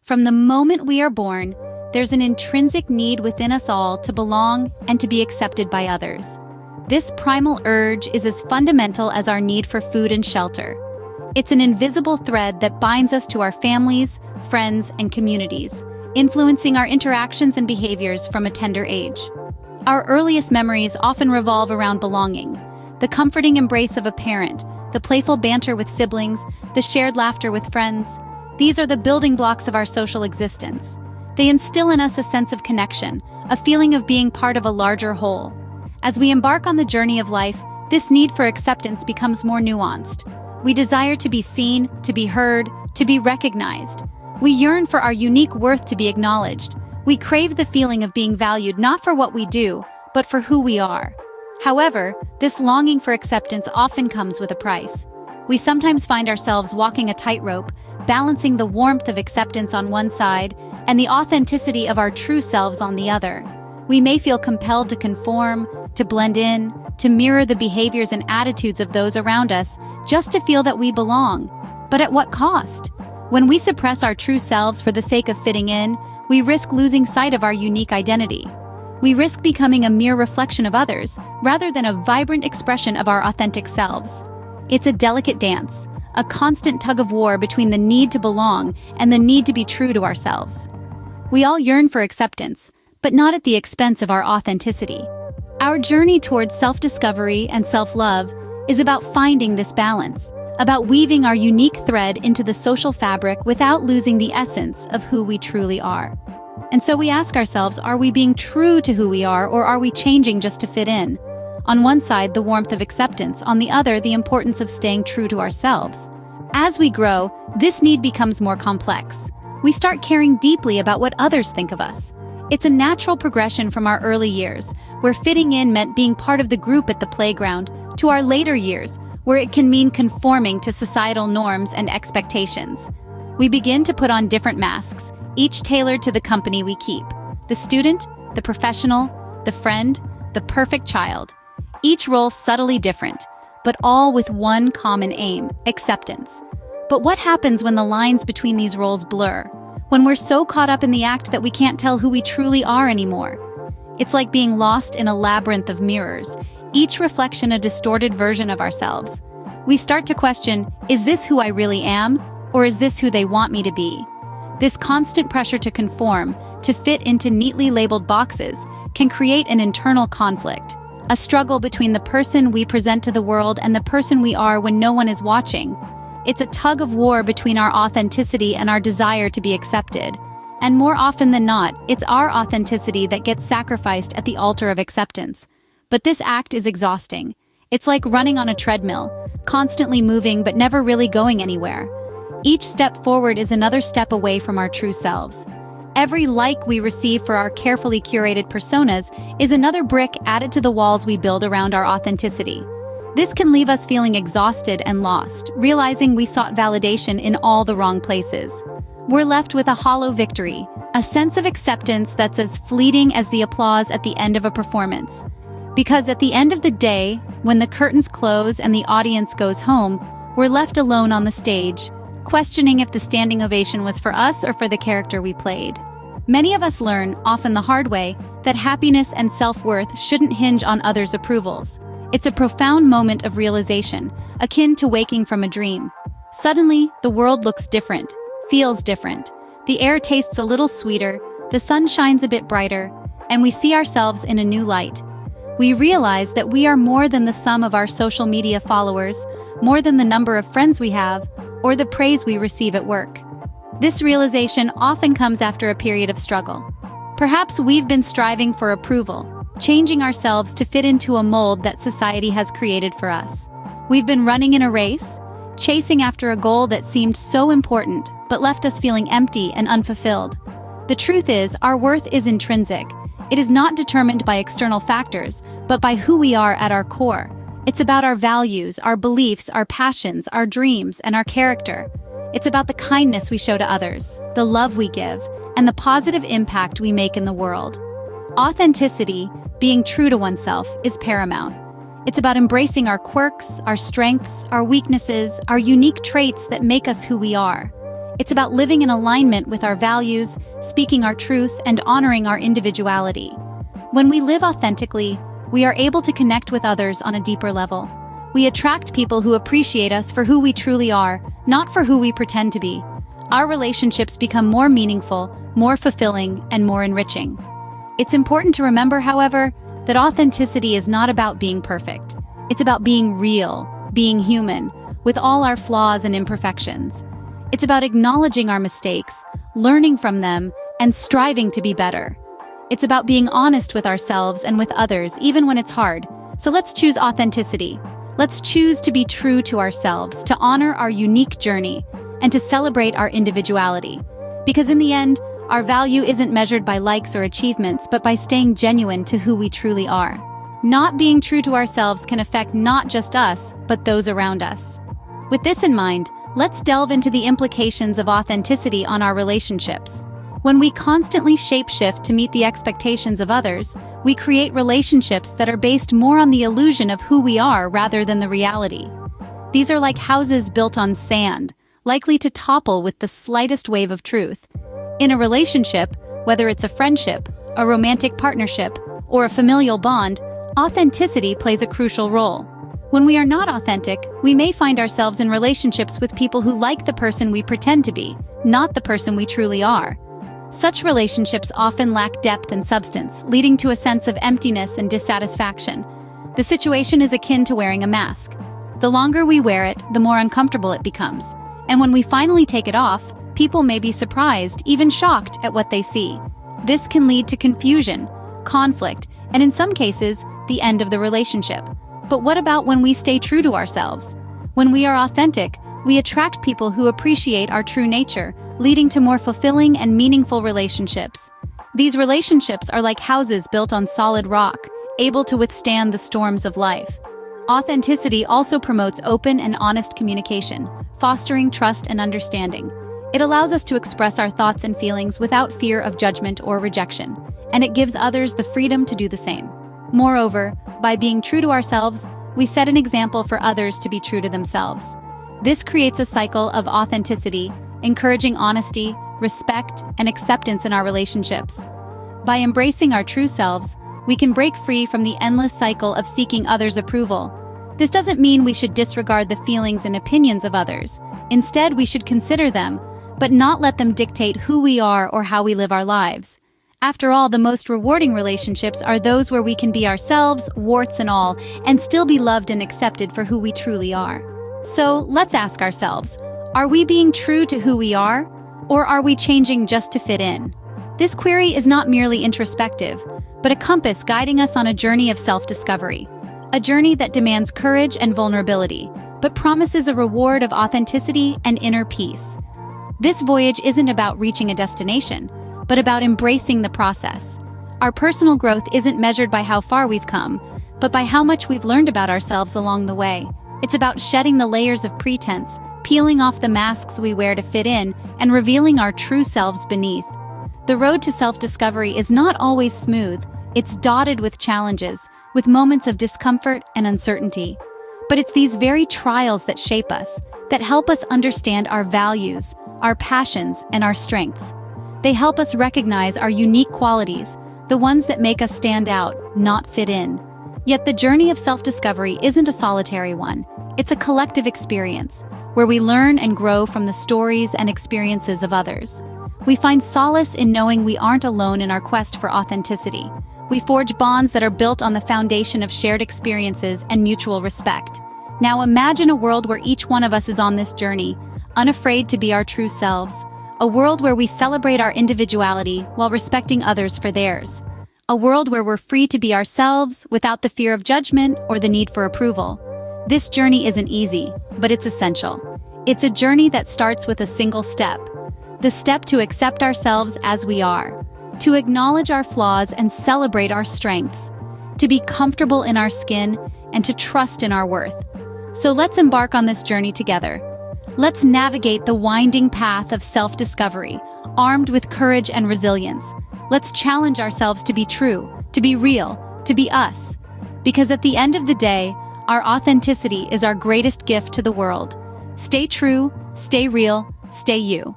From the moment we are born, there's an intrinsic need within us all to belong and to be accepted by others. This primal urge is as fundamental as our need for food and shelter. It's an invisible thread that binds us to our families, friends, and communities, influencing our interactions and behaviors from a tender age. Our earliest memories often revolve around belonging: the comforting embrace of a parent, the playful banter with siblings, the shared laughter with friends. These are the building blocks of our social existence. They instill in us a sense of connection, a feeling of being part of a larger whole. As we embark on the journey of life, this need for acceptance becomes more nuanced. We desire to be seen, to be heard, to be recognized. We yearn for our unique worth to be acknowledged. We crave the feeling of being valued not for what we do, but for who we are. However, this longing for acceptance often comes with a price. We sometimes find ourselves walking a tightrope, balancing the warmth of acceptance on one side and the authenticity of our true selves on the other. We may feel compelled to conform, to blend in, to mirror the behaviors and attitudes of those around us just to feel that we belong. But at what cost? When we suppress our true selves for the sake of fitting in, we risk losing sight of our unique identity. We risk becoming a mere reflection of others, rather than a vibrant expression of our authentic selves. It's a delicate dance, a constant tug-of-war between the need to belong and the need to be true to ourselves. We all yearn for acceptance, but not at the expense of our authenticity. Our journey towards self-discovery and self-love is about finding this balance, about weaving our unique thread into the social fabric without losing the essence of who we truly are. And so we ask ourselves, are we being true to who we are, or are we changing just to fit in? On one side, the warmth of acceptance; on the other, the importance of staying true to ourselves. As we grow, this need becomes more complex. We start caring deeply about what others think of us. It's a natural progression from our early years, where fitting in meant being part of the group at the playground, to our later years, where it can mean conforming to societal norms and expectations. We begin to put on different masks, each tailored to the company we keep: the student, the professional, the friend, the perfect child. Each role subtly different, but all with one common aim: acceptance. But what happens when the lines between these roles blur? When we're so caught up in the act that we can't tell who we truly are anymore? It's like being lost in a labyrinth of mirrors, each reflection a distorted version of ourselves. We start to question, is this who I really am, or is this who they want me to be? This constant pressure to conform, to fit into neatly labeled boxes, can create an internal conflict, a struggle between the person we present to the world and the person we are when no one is watching. It's a tug of war between our authenticity and our desire to be accepted. And more often than not, it's our authenticity that gets sacrificed at the altar of acceptance. But this act is exhausting. It's like running on a treadmill, constantly moving but never really going anywhere. Each step forward is another step away from our true selves. Every like we receive for our carefully curated personas is another brick added to the walls we build around our authenticity. This can leave us feeling exhausted and lost, realizing we sought validation in all the wrong places. We're left with a hollow victory, a sense of acceptance that's as fleeting as the applause at the end of a performance. Because at the end of the day, when the curtains close and the audience goes home, we're left alone on the stage, questioning if the standing ovation was for us or for the character we played. Many of us learn, often the hard way, that happiness and self-worth shouldn't hinge on others' approvals. It's a profound moment of realization, akin to waking from a dream. Suddenly, the world looks different, feels different. The air tastes a little sweeter, the sun shines a bit brighter, and we see ourselves in a new light. We realize that we are more than the sum of our social media followers, more than the number of friends we have, or the praise we receive at work. This realization often comes after a period of struggle. Perhaps we've been striving for approval, changing ourselves to fit into a mold that society has created for us. We've been running in a race, chasing after a goal that seemed so important, but left us feeling empty and unfulfilled. The truth is, our worth is intrinsic. It is not determined by external factors, but by who we are at our core. It's about our values, our beliefs, our passions, our dreams, and our character. It's about the kindness we show to others, the love we give, and the positive impact we make in the world. Authenticity, being true to oneself, is paramount. It's about embracing our quirks, our strengths, our weaknesses, our unique traits that make us who we are. It's about living in alignment with our values, speaking our truth, and honoring our individuality. When we live authentically, we are able to connect with others on a deeper level. We attract people who appreciate us for who we truly are, not for who we pretend to be. Our relationships become more meaningful, more fulfilling, and more enriching. It's important to remember, however, that authenticity is not about being perfect. It's about being real, being human, with all our flaws and imperfections. It's about acknowledging our mistakes, learning from them, and striving to be better. It's about being honest with ourselves and with others, even when it's hard. So let's choose authenticity. Let's choose to be true to ourselves, to honor our unique journey, and to celebrate our individuality. Because in the end, our value isn't measured by likes or achievements, but by staying genuine to who we truly are. Not being true to ourselves can affect not just us, but those around us. With this in mind, let's delve into the implications of authenticity on our relationships. When we constantly shape-shift to meet the expectations of others, we create relationships that are based more on the illusion of who we are rather than the reality. These are like houses built on sand, likely to topple with the slightest wave of truth. In a relationship, whether it's a friendship, a romantic partnership, or a familial bond, authenticity plays a crucial role. When we are not authentic, we may find ourselves in relationships with people who like the person we pretend to be, not the person we truly are. Such relationships often lack depth and substance, leading to a sense of emptiness and dissatisfaction. The situation is akin to wearing a mask. The longer we wear it, the more uncomfortable it becomes. And when we finally take it off, people may be surprised, even shocked at what they see. This can lead to confusion, conflict, and in some cases, the end of the relationship. But what about when we stay true to ourselves? When we are authentic, we attract people who appreciate our true nature, leading to more fulfilling and meaningful relationships. These relationships are like houses built on solid rock, able to withstand the storms of life. Authenticity also promotes open and honest communication, fostering trust and understanding. It allows us to express our thoughts and feelings without fear of judgment or rejection, and it gives others the freedom to do the same. Moreover, by being true to ourselves, we set an example for others to be true to themselves. This creates a cycle of authenticity, encouraging honesty, respect, and acceptance in our relationships. By embracing our true selves, we can break free from the endless cycle of seeking others' approval. This doesn't mean we should disregard the feelings and opinions of others. Instead, we should consider them, but not let them dictate who we are or how we live our lives. After all, the most rewarding relationships are those where we can be ourselves, warts and all, and still be loved and accepted for who we truly are. So, let's ask ourselves, are we being true to who we are, or are we changing just to fit in? This query is not merely introspective, but a compass guiding us on a journey of self-discovery. A journey that demands courage and vulnerability, but promises a reward of authenticity and inner peace. This voyage isn't about reaching a destination, but about embracing the process. Our personal growth isn't measured by how far we've come, but by how much we've learned about ourselves along the way. It's about shedding the layers of pretense, peeling off the masks we wear to fit in, and revealing our true selves beneath. The road to self-discovery is not always smooth. It's dotted with challenges, with moments of discomfort and uncertainty. But it's these very trials that shape us, that help us understand our values, our passions, and our strengths. They help us recognize our unique qualities, the ones that make us stand out, not fit in. Yet the journey of self-discovery isn't a solitary one. It's a collective experience, where we learn and grow from the stories and experiences of others. We find solace in knowing we aren't alone in our quest for authenticity. We forge bonds that are built on the foundation of shared experiences and mutual respect. Now imagine a world where each one of us is on this journey, unafraid to be our true selves. A world where we celebrate our individuality while respecting others for theirs. A world where we're free to be ourselves without the fear of judgment or the need for approval. This journey isn't easy, but it's essential. It's a journey that starts with a single step. The step to accept ourselves as we are. To acknowledge our flaws and celebrate our strengths. To be comfortable in our skin and to trust in our worth. So let's embark on this journey together. Let's navigate the winding path of self-discovery, armed with courage and resilience. Let's challenge ourselves to be true, to be real, to be us. Because at the end of the day, our authenticity is our greatest gift to the world. Stay true, stay real, stay you.